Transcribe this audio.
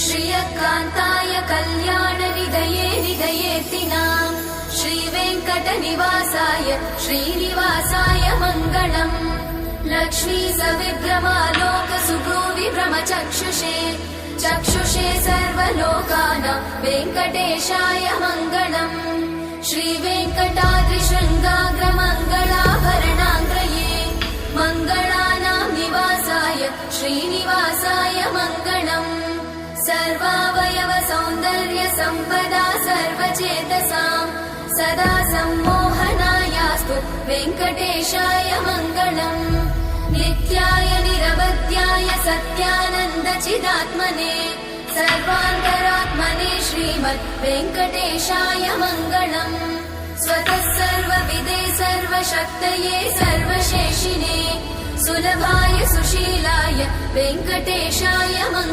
श्रियकान्ताय कल्याणनिधये निधयेतिनाम् श्रीवेङ्कटनिवासाय श्रीनिवासाय मङ्गलम्। लक्ष्मी सविभ्रमालोकसुभ्रूविभ्रमचक्षुषे चक्षुषे सर्वलोकानां वेङ्कटेशाय मङ्गलम्। श्रीवेङ्कटाद्रिशृङ्गाग्रमङ्गलाभरणाङ्ग्रये मङ्गलानां निवासाय श्रीनिवासाय मङ्गलम्। सर्वावयव सौन्दर्य सम्पदा सर्वचेतसां सदा सम्मोहनायास्तु वेङ्कटेशाय मङ्गलम्। नित्याय निरवध्याय सत्यानन्दचिदात्मने सर्वान्तरात्मने श्रीमद् वेङ्कटेशाय मङ्गलम्। स्वतः सर्वविदे सर्वशक्तये सर्वशेषिने सुलभाय सुशीलाय वेङ्कटेशाय मङ्गलम्।